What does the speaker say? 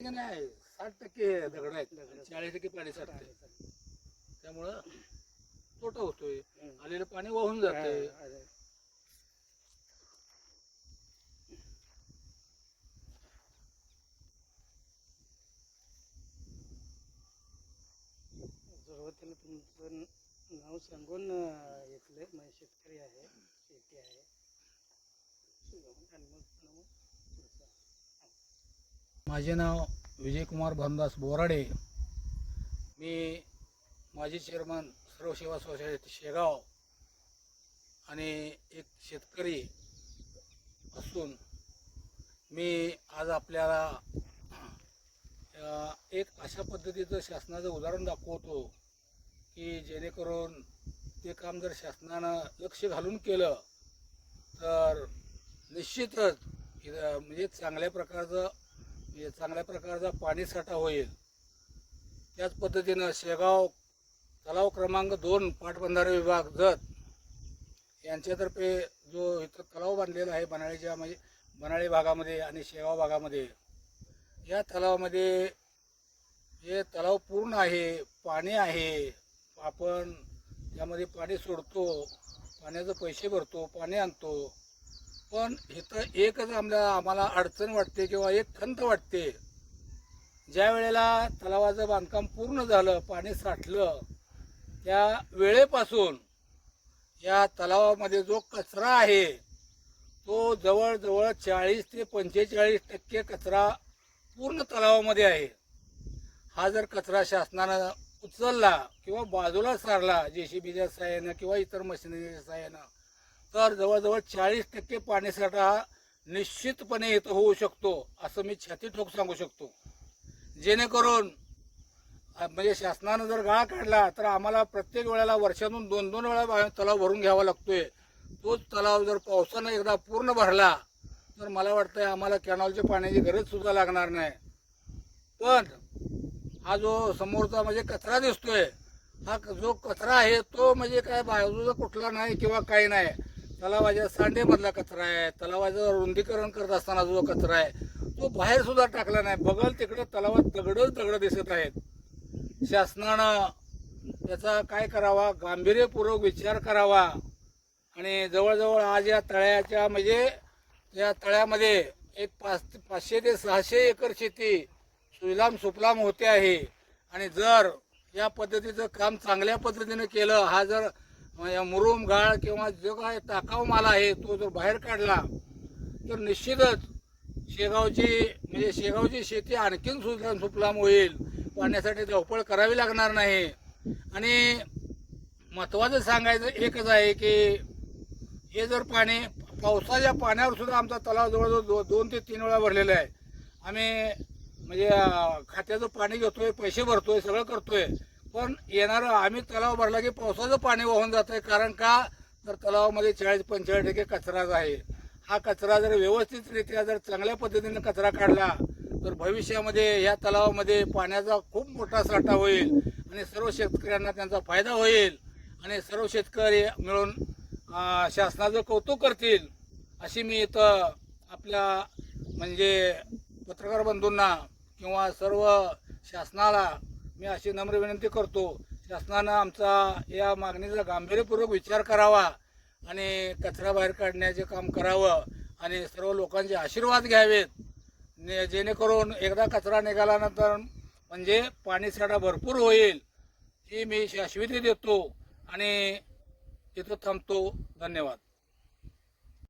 टक्के नाही, 60% दगड आहेत, 40% पाणी साठते. त्यामुळं तोटा होतोय, आलेलं पाणी वाहून जातंय. सुरुवातीला तुमचं नाव सांगून घेतलंय. म्हणजे शेतकरी आहे, शेती आहे. माझे नाव विजयकुमार भामदास बोराडे. मी माजी चेअरमन सर्व सेवा सोसायटी शेगाव आणि एक शेतकरी असून मी आज आपल्याला एक अशा पद्धतीचं शासनाचं उदाहरण दाखवतो की जेणेकरून ते काम जर शासनानं लक्ष घालून केलं तर निश्चितच म्हणजे चांगल्या प्रकारचा पाणीसाठा होईल. त्याच पद्धतीनं शेगाव तलाव क्रमांक 2 पाटबंधारे विभाग जत यांच्यातर्फे जो इथं तलाव बांधलेला आहे बनाळीच्या म्हणजे बनाळी भागामध्ये आणि शेगाव भागामध्ये, या तलावामध्ये हे तलाव पूर्ण आहे, पाणी आहे. आपण त्यामध्ये पाणी सोडतो, पाण्याचे पैसे भरतो, पाणी आणतो. पण इथं एकच आम्हाला अडचण वाटते किंवा एक खंत वाटते, ज्या वेळेला तलावाचं बांधकाम पूर्ण झालं, पाणी साठलं, त्या वेळेपासून या तलावामध्ये जो कचरा आहे तो जवळजवळ 40 ते 45% कचरा पूर्ण तलावामध्ये आहे. हा जर कचरा शासनानं उचलला किंवा बाजूला सारला JCBच्या सहाय्यानं किंवा इतर मशिनरीच्या सहाय्यानं तर जवळजवळ 40% पाणीसाठा निश्चितपणे इथं होऊ शकतो, असं मी छाती ठोक सांगू शकतो. जेणेकरून म्हणजे शासनानं जर गाळा काढला तर आम्हाला प्रत्येक वेळेला वर्षातून 2-2 वेळा तलाव भरून घ्यावा लागतोय. तोच तलाव जर पावसानं एकदा पूर्ण भरला तर मला वाटतंय आम्हाला कॅनॉलच्या पाण्याची गरज सुद्धा लागणार नाही. पण हा जो समोरचा म्हणजे कचरा दिसतोय, हा जो कचरा आहे तो म्हणजे काय बाजूचा कुठला नाही किंवा काही नाही. तलावाच्या सांडेमधला कचरा आहे, तलावाचं रुंदीकरण करत असताना जो कचरा आहे तो बाहेर सुद्धा टाकला नाही. बघल तिकडे तलावात दगड दिसत आहेत. शासनानं त्याचा काय करावा, गांभीर्यपूर्वक विचार करावा. आणि जवळजवळ आज या तळ्याच्या म्हणजे या तळ्यामध्ये एक 500 ते 600 एकर शेती सुजलाम सुफलाम होते आहे. आणि जर या पद्धतीचं काम चांगल्या पद्धतीने केलं, हा जर मुरुम गाळ किंवा जो काय टाकाऊ माल आहे तो जर बाहेर काढला तर निश्चितच शेगावची शेती आणखीन सुजलाम सुफलाम होईल. पाण्यासाठी धावपळ करावी लागणार नाही. आणि महत्त्वाचं सांगायचं एकच आहे की हे जर पाणी पावसाच्या पाण्यावर सुद्धा आमचा तलाव जवळजवळ 2 ते 3 वेळा भरलेला आहे. आम्ही म्हणजे खात्याचं पाणी घेतोय, पैसे भरतोय, सगळं करतोय. पण येणारं आम्ही तलाव भरला की पावसाचं पाणी वाहून जात आहे. कारण का तर तलावामध्ये 40-45% कचराच आहे. हा कचरा जर व्यवस्थितरित्या जर चांगल्या पद्धतीने कचरा काढला तर भविष्यामध्ये या तलावामध्ये पाण्याचा खूप मोठा साठा होईल आणि सर्व शेतकऱ्यांना त्यांचा फायदा होईल. आणि सर्व शेतकरी मिळून शासनाचं कौतुक करतील अशी मी इथं आपल्या म्हणजे पत्रकार बंधूंना किंवा सर्व शासनाला मी अशी नम्र विनंती करतो. शासनानं आमचा या मागणीचा गांभीर्यपूर्वक विचार करावा आणि कचरा बाहेर काढण्याचे काम करावं आणि सर्व लोकांचे आशीर्वाद घ्यावेत. जेणेकरून एकदा कचरा निघाल्यानंतर म्हणजे पाणीसाठा भरपूर होईल ही मी शाश्वती देतो आणि इथं थांबतो. धन्यवाद.